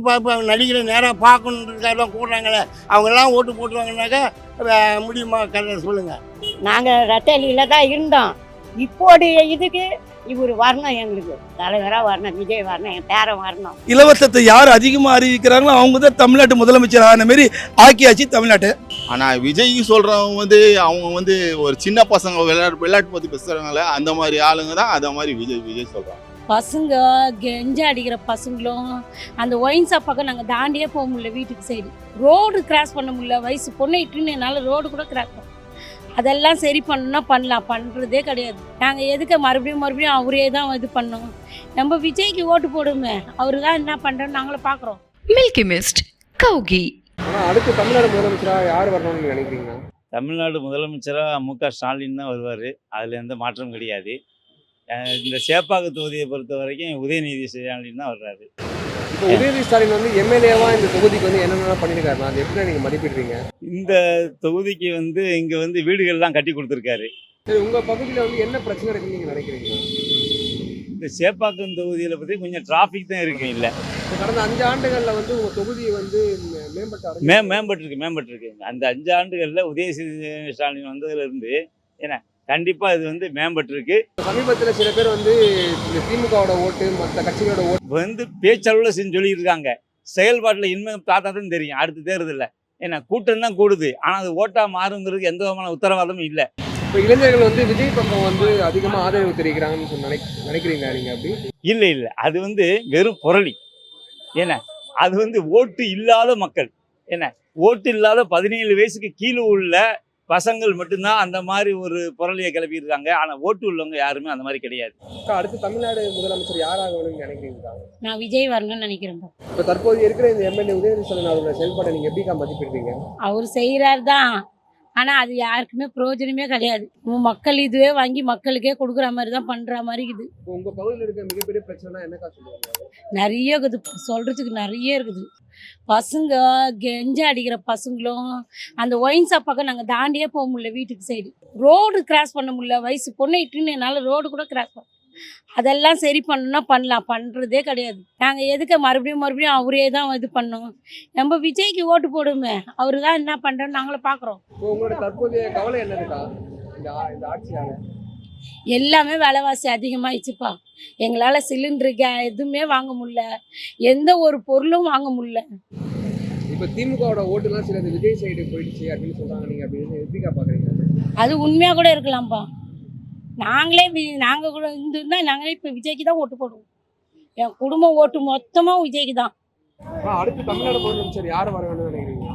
இப்போ நடிகரை நேராக பார்க்கணுன்றதுக்காக கூடுறாங்களே அவங்கெல்லாம் ஓட்டு போட்டுருவாங்கனாக்கா முடியுமா கதை சொல்லுங்கள். நாங்கள் ரத்தலியில் தான் இருந்தோம். இப்போடைய இதுக்கு இவர் வரணும், எங்களுக்கு தலைவராக வரணும், விஜய் வரணும், என் பேரன் வரணும். இலவசத்தை யார் அதிகமாக அறிவிக்கிறாங்களோ அவங்க தான் தமிழ்நாட்டு முதலமைச்சர் ஆன மாரி ஆக்கியாச்சு தமிழ்நாட்டு. ஆனால் விஜய் சொல்கிறவங்க வந்து அவங்க வந்து ஒரு சின்ன பசங்க விளையாட்டு பற்றி பேசுகிறாங்களே அந்த மாதிரி ஆளுங்க தான் அதை மாதிரி விஜய் சொல்கிறாங்க. பசங்க கெஞ்ச அடிக்கிற பசங்களும் அந்த ஒயின் ஷாப் பக்கம் நாங்கள் தாண்டியே போக முடியல. வீட்டுக்கு சைடு ரோடு கிராஸ் பண்ண முடியல. வயசு பொண்ணு இட்டுன்னு என்னால் ரோடு கூட கிராஸ் பண்ண. அதெல்லாம் சரி பண்ணணும்னா பண்ணலாம், பண்ணுறதே கிடையாது. நாங்கள் எதுக்கு மறுபடியும் அவரே தான் இது பண்ணோம். நம்ம விஜய்க்கு ஓட்டு போடுமே, அவரு தான் என்ன பண்ணுறோன்னு நாங்களும் பார்க்குறோம். மில்கி மிஸ்ட் கௌகி. அடுத்து தமிழ்நாடு முதலமைச்சராக யார் வரணும்னு நினைக்கிறீங்க? தமிழ்நாடு முதலமைச்சராக மு.க. ஸ்டாலின் தான் வருவார். அதில் எந்த மாற்றம் கிடையாது. இந்த சேப்பாக்கு தொகுதியை பொறுத்த வரைக்கும் உதயநிதி ஸ்டாலின் தான் வர்றாரு. இப்போ உதயநிதி ஸ்டாலின் வந்து எம்எல்ஏவா இந்த தொகுதிக்கு வந்து என்னென்ன பண்ணியிருக்காரு, அது எப்படி நீங்கள் மதிப்பிடுறீங்க? இந்த தொகுதிக்கு வந்து இங்கே வந்து வீடுகள்லாம் கட்டி கொடுத்துருக்காரு. சரி, உங்கள் பகுதியில் வந்து என்ன பிரச்சனை இருக்குன்னு நீங்கள் நினைக்கிறீங்க? இந்த சேப்பாக்கம் தொகுதியில் பற்றி கொஞ்சம் டிராஃபிக் தான் இருக்கு. இல்லை, கடந்த 5 ஆண்டுகளில் வந்து உங்கள் தொகுதி வந்து மேம்பட்டுருக்கு. அந்த 5 ஆண்டுகளில் உதயநிதி ஸ்டாலின் வந்ததுலேருந்து ஏன்னா கண்டிப்பாக இது வந்து மேம்பட்டுருக்கு. சமீபத்தில் சில பேர் வந்து இந்த திமுகவோட ஓட்டு மற்ற கட்சிகளோட ஓட்டு வந்து பேச்சளவில் சொல்லிட்டு இருக்காங்க. செயல்பாட்டில் இனிமேல் பார்த்தா தான் தெரியும் அடுத்த தேர்தலில். ஏன்னா கூட்டம் தான் கூடுது, ஆனால் அது ஓட்டாக மாறுங்கிறதுக்கு எந்த விதமான உத்தரவாதமும் இல்லை. இப்போ இளைஞர்கள் வந்து விஜய் பக்கம் வந்து அதிகமாக ஆதரவு தெரிவிக்கிறாங்கன்னு நினைக்கிறீங்களா நீங்கள்? அப்படி இல்லை, அது வந்து வெறும் புரளி. ஏன்னா அது வந்து ஓட்டு இல்லாத மக்கள், என்ன ஓட்டு இல்லாத 17 வயசுக்கு கீழே உள்ள பசங்கள் மட்டும்தான் அந்த மாதிரி ஒரு புரளியை கிளப்பியிருக்காங்க. ஆனால் ஓட்டு உள்ளவங்க யாருமே அந்த மாதிரி கிடையாது. அடுத்து தமிழ்நாடு முதலமைச்சர் யாராக வேணும்னு நினைக்கிறீங்களா? நான் விஜய் வரணும்னு நினைக்கிறேன். இப்போ தற்போது இருக்கிற இந்த எம்எல்ஏ உதயநிதி ஸ்டாலின் அவரோட செயல்பாட்டை நீங்கள் எப்படிக்கா மதிப்பிடுறீங்க? அவர் செய்கிறார் தான், ஆனால் அது யாருக்குமே பிரயோஜனமே கிடையாது. மக்கள் இதுவே வாங்கி மக்களுக்கே கொடுக்குற மாதிரி தான் பண்ணுற மாதிரி இருக்குது. உங்கள் பகுதியில் இருக்க மிகப்பெரிய பிரச்சனை என்னக்கா சொல்லுவாங்க? நிறைய இருக்குது, சொல்கிறதுக்கு நிறைய இருக்குது. பசங்க கெஞ்ச அடிக்கிற பசங்களும் அந்த ஒயின் ஷாப் பக்கம் நாங்கள் தாண்டியே போக முடியல. வீட்டுக்கு சைடு ரோடு கிராஸ் பண்ண முடியல. வயசு பொண்ணு இட்டுன்னு என்னால் ரோடு கூட கிராஸ் பண்ண. அதெல்லாம் சரி பண்ணணும்னா பண்ணலாம், பண்ணுறதே கிடையாது. நாங்கள் எதுக்கு மறுபடியும் அவரே தான் இது பண்ணோம். நம்ம விஜய்க்கு ஓட்டு போடுமே, அவரு தான் என்ன பண்ணுறோன்னு நாங்களும் பார்க்குறோம். உங்களோட தற்போதைய கவலை என்னதுக்கா இந்த ஆட்சியால்? எல்லாமே விலைவாசி அதிகமாகிடுச்சுப்பா. எங்களால் சிலிண்டரு எதுவுமே வாங்க முடியல, எந்த ஒரு பொருளும் வாங்க முடியல. இப்போ திமுகவோட ஓட்டுலாம் சில விஜய் சைடு போயிடுச்சு அப்படின்னு சொல்கிறாங்க. நீங்கள் அப்படின்னு எப்படிக்கா பார்க்குறீங்க? அது உண்மையாக கூட இருக்கலாம்ப்பா. நாங்கள் கூட இருந்தால் நாங்களே இப்போ விஜய்க்கு தான் ஓட்டு போடுவோம். என் குடும்பம் ஓட்டு மொத்தமாக விஜய்க்கு தான். அடுத்து தமிழ்நாடு முதலமைச்சர் யார் வர வேணும்னு நினைக்கிறீங்க?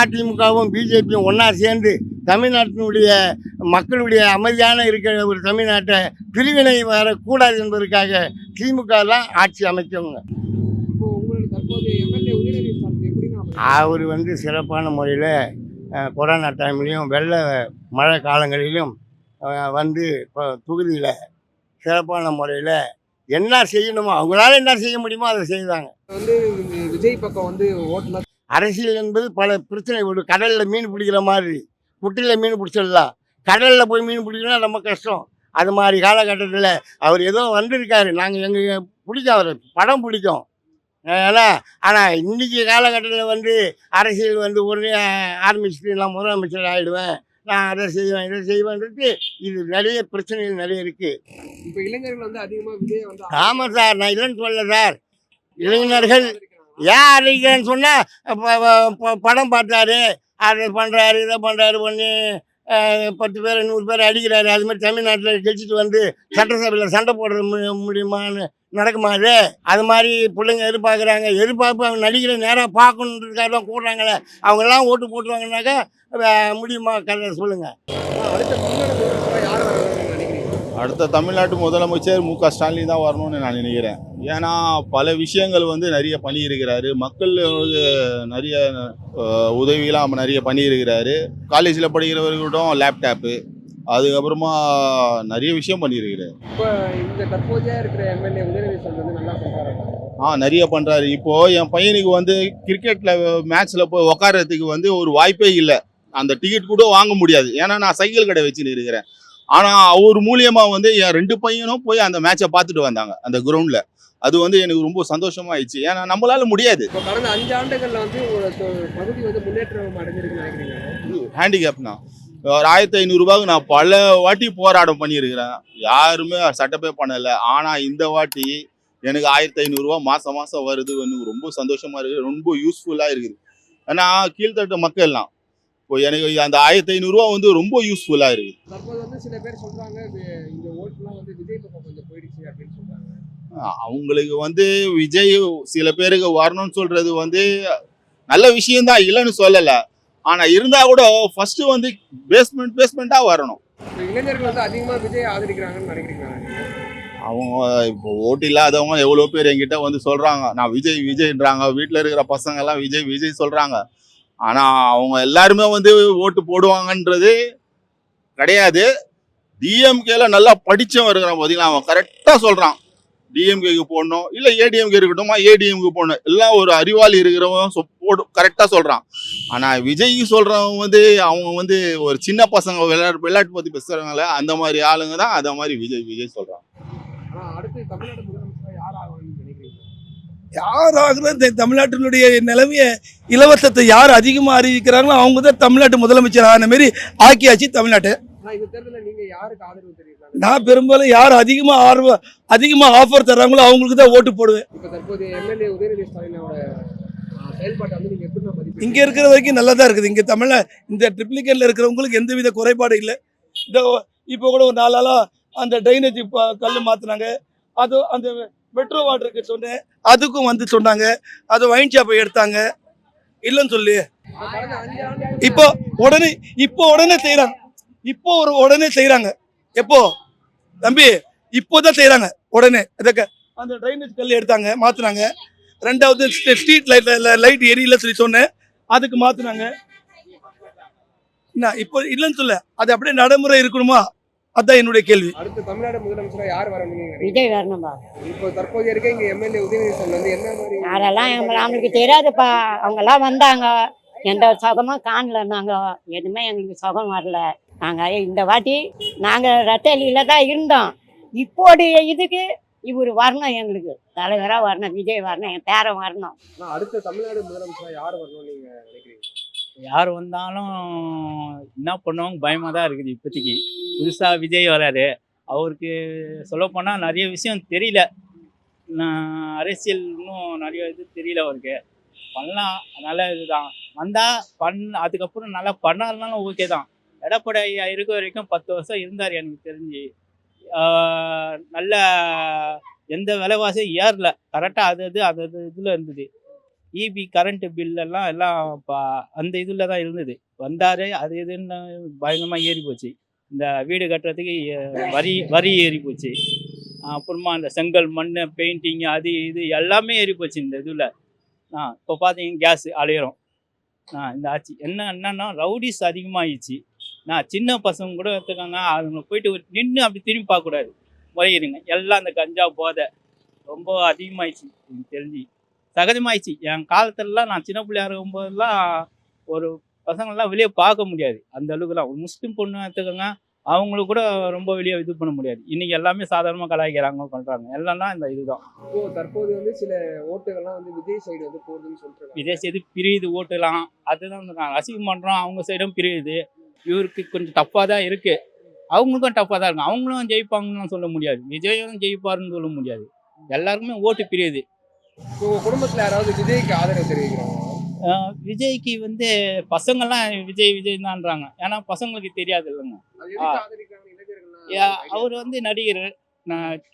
அதிமுகவும் பிஜேபியும் ஒன்றா சேர்ந்து தமிழ்நாட்டினுடைய மக்களுடைய அமைதியான இருக்கிற ஒரு தமிழ்நாட்டை பிரிவினை வரக்கூடாது என்பதற்காக திமுகலாம் ஆட்சி அமைக்கவங்க. இப்போ உங்களோட தற்போதைய எம்எல்ஏ உதயநிதி ஸ்டாலின் எப்படின்னா அவர் வந்து சிறப்பான முறையில் கொரோனா டைம்லேயும் வெள்ள மழை காலங்களிலும் வந்து இப்போ தொகுதியில் சிறப்பான முறையில் என்ன செய்யணுமோ அவங்களால என்ன செய்ய முடியுமோ அதை செய்தாங்க. வந்து விஜய் பக்கம் வந்து ஓட்டுலாம் அரசியல் என்பது பல பிரச்சனை. ஒரு கடலில் மீன் பிடிக்கிற மாதிரி குட்டியில் மீன் பிடிச்சிடலாம், கடலில் போய் மீன் பிடிக்கணும்னா ரொம்ப கஷ்டம். அது மாதிரி காலகட்டத்தில் அவர் ஏதோ வந்திருக்காரு. நாங்கள் எங்கள் பிடிக்கும், அவர் படம் பிடிக்கும். ஏன்னா ஆனால் இன்றைக்கி காலகட்டத்தில் வந்து அரசியல் வந்து உடனே ஆரம்பிச்சுட்டு நான் முதலமைச்சர் ஆகிடுவேன், நான் அதை செய்வேன் இதை செய்வேன்றது இது நிறைய பிரச்சனைகள் நிறைய இருக்குது. இப்போ இளைஞர்கள் வந்து அதிகமாக விஜய் வந்து ஆமாம் சார், நான் இல்லைன்னு சொல்லலை சார். இளைஞர்கள் ஏன் அறிவிக்கிறேன்னு சொன்னால் படம் பார்த்தாரு, அதை பண்ணுறாரு இதை பண்ணுறாரு பண்ணி 10 பேர் 100 பேர் அடிக்கிறாரு. அது மாதிரி தமிழ்நாட்டில் கழிச்சிட்டு வந்து சட்டசபையில் சண்டை போடுற முடியுமான்னு நடக்குமா? அது மாதிரி பிள்ளைங்க எதிர்பார்ப்பு அவங்க நடிகரை நேராக பார்க்கணுன்றதுக்காக தான் கூடுறாங்களே அவங்கெல்லாம் ஓட்டு போட்டுருவாங்கனாக்கா முடியுமா கதை சொல்லுங்கள். அடுத்த தமிழ்நாட்டு முதலமைச்சர் மு.க. ஸ்டாலின் தான் வரணும்னு நான் நினைக்கிறேன். ஏன்னா பல விஷயங்கள் வந்து நிறைய பண்ணியிருக்கிறாரு. மக்கள் நிறைய உதவியெல்லாம் நிறைய பண்ணியிருக்கிறாரு. காலேஜில் படிக்கிறவர்களிடம் லேப்டாப்பு, அதுக்கப்புறமா நிறைய விஷயம் பண்ணியிருக்கிறாரு. இப்போ இந்த தற்போதைய இருக்கிற எம்எல்ஏ உதயநிதி ஸ்டாலின் வந்து நல்லா பண்ணுறாரு. நிறைய பண்ணுறாரு. இப்போது என் பையனுக்கு வந்து கிரிக்கெட்டில் மேட்ச்சில் போய் உட்காரத்துக்கு வந்து ஒரு வாய்ப்பே இல்லை. அந்த டிக்கெட் கூட வாங்க முடியாது. ஏன்னா நான் சைக்கிள் கடை வச்சுன்னு இருக்கிறேன். ஆனால் அவர் மூலியமாக வந்து என் 2 பையனும் போய் அந்த மேட்சை பார்த்துட்டு வந்தாங்க அந்த கிரவுண்டில். அது வந்து எனக்கு ரொம்ப சந்தோஷமாயிடுச்சு. ஏன்னா நம்மளால முடியாது. இப்போ கடந்த 5 ஆண்டுகள்ல வந்து ஒரு பகுதி வந்து முன்னேற்றம் அடைஞ்சிருக்குன்னு நினைக்கிறீங்க? ஹேண்டிகேப்னா ஒரு 1500 ரூபாய்க்கு நான் பல வாட்டி போராட்டம் பண்ணியிருக்கிறேன். யாருமே சட்டப்பே பண்ணலை. ஆனால் இந்த வாட்டி எனக்கு 1500 ரூபா மாதம் மாதம் வருது. எனக்கு ரொம்ப சந்தோஷமாக இருக்குது. ரொம்ப யூஸ்ஃபுல்லாக இருக்குது. ஏன்னா கீழ்த்தட்ட மக்கள்லாம் இப்போ எனக்கு அந்த 1500 ரூபா வந்து ரொம்ப யூஸ்ஃபுல்லாக இருக்குது. தற்போது வந்து சில பேர் சொல்றாங்க இந்த ஓட்டுலாம் வந்து விஜய் பக்கம் கொஞ்சம் போயிடுச்சு அப்படின்னு சொல்றாங்க. அவங்களுக்கு வந்து விஜய் சில பேருக்கு வரணும்னு சொல்றது வந்து நல்ல விஷயம்தான், இல்லைன்னு சொல்லலை. ஆனால் இருந்தால் கூட ஃபர்ஸ்ட் வந்து பேஸ்மெண்ட்டாக வரணும். இப்போ இளைஞர்கள் வந்து அதிகமாக விஜய் ஆதரிக்கிறாங்கன்னு நினைக்கிறீங்களா? அவங்க இப்போ ஓட்டு இல்லாதவங்க எவ்வளோ பேர் என்கிட்ட வந்து சொல்கிறாங்க, நான் விஜய் விஜய்ன்றாங்க. வீட்டில் இருக்கிற பசங்க எல்லாம் விஜய் விஜய் சொல்கிறாங்க. ஆனால் அவங்க எல்லாருமே வந்து ஓட்டு போடுவாங்கன்றது கிடையாது. டிஎம்கேல நல்லா படித்தவன் இருக்கிறான் பார்த்தீங்களா, அவன் கரெக்டாக சொல்கிறான் டிஎம்கேக்கு போடணும், இல்லை ஏடிஎம்கே இருக்கட்டுமா ஏடிஎம்கே போடணும். எல்லாம் ஒரு அறிவாளி இருக்கிறவன் கரெக்டாக சொல்கிறான். ஆனால் விஜய் சொல்கிறவங்க வந்து அவங்க வந்து ஒரு சின்ன பசங்க விளையாட்டு பற்றி பேசுகிறாங்களே, அந்த மாதிரி ஆளுங்க தான் அதை மாதிரி விஜய் சொல்கிறாங்க. ஆனால் அடுத்து தமிழ்நாடு முதலமைச்சராக யார் ஆகணும்னு நினைக்கிறீங்க? யார் ஆகுறது தமிழ்நாட்டினுடைய நிலைமைய இலவசத்தை யார் அதிகமாக அறிவிக்கிறாங்களோ அவங்க தான் தமிழ்நாட்டு முதலமைச்சர் ஆன மாரி ஆக்கியாச்சு தமிழ்நாட்டை. ஆனால் இந்த தேர்தலில் நீங்கள் யாருக்கு ஆதரவு தெரிவிக்கலாம்? நான் பெரும்பாலும் யார் அதிகமாக ஆஃபர் தர்றாங்களோ அவங்களுக்கு தான் ஓட்டு போடுவேன். இப்போ தற்போது எம்எல்ஏ உதயநிதி ஸ்டாலினோட செயல்பாட்டை வந்து நீங்கள் எப்படி மதிப்பீங்க? இங்கே இருக்கிற வரைக்கும் நல்லா தான் இருக்குது. இங்கே இந்த ட்ரிப்ளிகேட்டில் இருக்கிறவங்களுக்கு எந்தவித குறைபாடு இல்லை. இந்த இப்போ கூட ஒரு 4 நாளாக அந்த ட்ரைனேஜ் கல் மாற்றினாங்க. அது அந்த மெட்ரோ வாட்டருக்கு சொன்னேன், அதுக்கும் வந்து சொன்னாங்க. அது வைன் ஷாப்பை எடுத்தாங்க, இல்லைன்னு சொல்லி இப்போ உடனே செய்கிறாங்க. உடனே செய்கிறாங்க. எப்போ தம்பி இப்போதான் செய்கிறாங்க உடனே. அதுக்கு அந்த ட்ரைனேஜ் கல் எடுத்தாங்க, மாற்றினாங்க. 2வது ஸ்ட்ரீட் லைட் எரியல சொல்லி சொன்னேன், அதுக்கு மாற்றினாங்க. என்ன இப்போ இல்லைன்னு சொல்ல, அது அப்படியே நடைமுறை இருக்கணுமா? அதான் என்னுடைய கேள்வி. அடுத்து தமிழ்நாடு முதலமைச்சராக யார் வரணும்னு நினைக்கிறீங்க? விஜய் வரணும்பா. இப்போ தற்போது இருக்க இங்கே எம்எல்ஏ உதயநிதி ஸ்டாலின் வந்து என்ன மாதிரி? அதெல்லாம் நம்மளுக்கு தெரியாதுப்பா. அவங்கெல்லாம் வந்தாங்க, எந்த சுகமும் காணல. நாங்கள் எதுவுமே எங்களுக்கு சுகம் வரல. நாங்கள் இந்த வாட்டி நாங்கள் ரெட்டையில தான் இருந்தோம். இப்போடைய இதுக்கு இவர் வரணும், எங்களுக்கு தலைவராக வரணும், விஜய் வரணும், என் பேரன் வரணும். ஆனால் அடுத்த தமிழ்நாடு முதலமைச்சராக யார் வரணும்னு நீங்கள் நினைக்கிறீங்க? யார் வந்தாலும் என்ன பண்ணுவாங்க பயமாக தான் இருக்குது. இப்போதைக்கு புதுசாக விஜய் வராரு. அவருக்கு சொல்லப்போனால் நிறைய விஷயம் தெரியல. அரசியல் இன்னும் நிறைய இது தெரியல அவருக்கு. பண்ணலாம், அதனால் இதுதான் வந்தால் அதுக்கப்புறம் நல்லா பண்ணாருனாலும் ஓகே தான். எடப்பாடி ஐயா இருக்க வரைக்கும் 10 வருஷம் இருந்தார். எனக்கு தெரிஞ்சு நல்ல எந்த விலைவாசியும் ஏறல. கரெக்டாக அது இதில் இருந்தது. இபி கரண்ட்டு பில்லெல்லாம் எல்லாம் அந்த இதில் தான் இருந்தது. வந்தார், அது இதுன்னு பயங்கரமாக ஏறி போச்சு. இந்த வீடு கட்டுறதுக்கு வரி ஏறி போச்சு. அப்புறமா அந்த செங்கல் மண் பெயிண்டிங் அது இது எல்லாமே ஏறி போச்சு இந்த இதில். இப்போ பார்த்தீங்கன்னா கேஸு அலையிறோம். இந்த ஆட்சி என்னன்னா ரவுடிஸ் அதிகமாகிடுச்சு. சின்ன பசங்க கூட எடுத்துக்காங்க, அவங்க போயிட்டு நின்று அப்படி திரும்பி பார்க்கக்கூடாது, முறையிடுங்க. எல்லாம் அந்த கஞ்சா போதை ரொம்ப அதிகமாகிடுச்சு. எனக்கு தெரிஞ்சு சகஜமாகிடுச்சு. என் காலத்துலலாம் நான் சின்ன பிள்ளையா இருக்கும்போதெல்லாம் ஒரு பசங்கள்லாம் வெளியே பார்க்க முடியாது. அந்த அளவுக்குலாம் ஒரு முஸ்லீம் பொண்ணு எடுத்துக்கோங்க, அவங்களுக்கு கூட ரொம்ப வெளியே இது பண்ண முடியாது. இன்னைக்கு எல்லாமே சாதாரணமாக கலாய்க்கிறாங்க, பண்ணுறாங்க. எல்லாம் இந்த இதுதான். இப்போ தற்போது வந்து சில ஓட்டுகள்லாம் வந்து விஜய் சைடு வந்து போகுதுன்னு சொல்றாங்க. விஜய் சைடு பிரியுது ஓட்டுலாம், அதுதான் ரசிகம் பண்ணுறோம். அவங்க சைடும் பிரியுது. இவருக்கு கொஞ்சம் டஃப்பாக தான் இருக்குது. அவங்களுக்கும் டஃப்பாக தான் இருக்கும். அவங்களும் ஜெயிப்பாங்கன்னு சொல்ல முடியாது, விஜயும் ஜெயிப்பாருன்னு சொல்ல முடியாது. எல்லாருக்குமே ஓட்டு பிரியுது. உங்கள் குடும்பத்தில் யாராவது விஜய்க்கு ஆதரவு தெரிவிக்கிறாங்க? விஜய்க்கு வந்து பசங்கள்லாம் விஜய் தான்றாங்க. ஏன்னா பசங்களுக்கு தெரியாது இல்லைங்க. அவர் வந்து நடிகர்,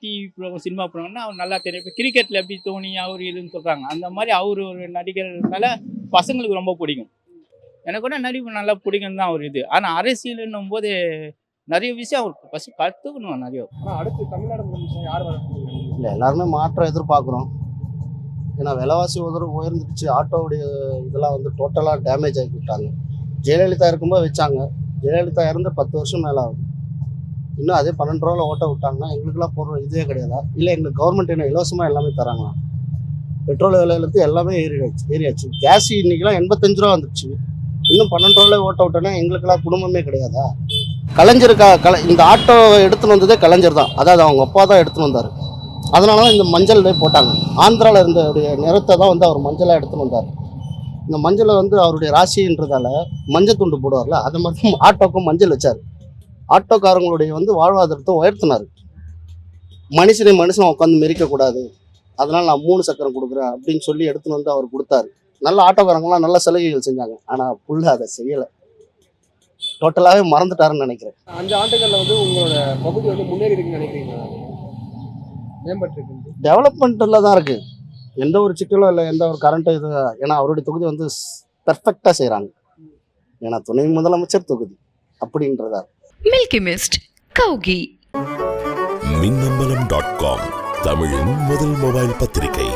டிவி ப்ரோக்ராம் சினிமா ப்ரோக்ராம்னா அவர் நல்லா தெரியும். இப்போ கிரிக்கெட்டில் எப்படி தோனி அவர் இதுன்னு சொல்கிறாங்க, அந்த மாதிரி அவர் ஒரு நடிகர்னால பசங்களுக்கு ரொம்ப பிடிக்கும். எனக்கு கூட நடிப்பு நல்லா பிடிக்கும் தான் அவர் இது. ஆனால் அரசியல்ன்னும் போது நிறைய விஷயம் அவர் ஃபஸ்ட்டு கற்றுக்கணும் நிறைய. அடுத்து தமிழ்நாடு முதலமைச்சர் யார் வரணும்? இல்லை, எல்லாருமே மாற்றம் எதிர்பார்க்குறோம். ஏன்னா விலைவாசி உயர்ந்துருச்சு. ஆட்டோவுடைய இதெல்லாம் வந்து டோட்டலாக டேமேஜ் ஆகி விட்டாங்க. ஜெயலலிதா இருக்கும்போது வச்சாங்க. ஜெயலலிதா இறந்து 10 வருஷம் மேலே ஆகுது. இன்னும் அதே 12 ரூபாவில் ஓட்ட விட்டாங்கன்னா எங்களுக்குலாம் போடுற இதே கிடையாதா? இல்லை எங்களுக்கு கவர்மெண்ட் என்ன இலவசமாக எல்லாமே தராங்களா? பெட்ரோல் விலையிலேருந்து எல்லாமே ஏறியாச்சு. கேஸ் இன்றைக்கெலாம் 85 ரூபா வந்துருச்சு. இன்னும் 12 ரூபாவில் ஓட்ட விட்டோன்னா எங்களுக்கெல்லாம் குடும்பமே கிடையாதா? கலைஞருக்கா இந்த ஆட்டோ எடுத்துன்னு வந்ததே கலைஞர் தான். அதாவது அவங்க அப்பா தான் எடுத்துன்னு வந்தார். அதனால தான் இந்த மஞ்சள் போட்டாங்க. ஆந்திராவில் இருந்த நிறத்தை தான் வந்து அவர் மஞ்சளாக எடுத்துன்னு வந்தார். இந்த மஞ்சளை வந்து அவருடைய ராசின்றதால மஞ்சள் துண்டு போடுவார்ல, அது மட்டும் ஆட்டோக்கும் மஞ்சள் வச்சார். ஆட்டோக்காரங்களுடைய வந்து வாழ்வாதாரத்தை உயர்த்தினார். மனுஷனை உட்காந்து மெரிக்கக்கூடாது, அதனால் நான் 3 சக்கரம் கொடுக்குறேன் அப்படின்னு சொல்லி எடுத்துன்னு வந்து அவர் கொடுத்தாரு. நல்ல ஆட்டோக்காரங்களாம் நல்ல சலுகைகள் செஞ்சாங்க. ஆனால் புள்ள அதை செய்யலை, டோட்டலாகவே மறந்துட்டாருன்னு நினைக்கிறேன். 5 ஆண்டுகளில் வந்து உங்களோட பகுதி வந்து முன்னேறி இருக்குன்னு நினைக்கிறீங்களா? மேம்பட்டு டெவலப்மெண்ட்டில் தான் இருக்குது, எந்த ஒரு சிக்கலும் இல்லை, எந்த ஒரு கரண்ட்டு இது. ஏன்னா அவருடைய தொகுதி வந்து பெர்ஃபெக்டாக செய்கிறாங்க. ஏன்னா துணை முதலமைச்சர் தொகுதி அப்படின்றதா. Milky mist கௌகி. மின்னம்பலம்.com தமிழின் முதல் மொபைல் பத்திரிகை.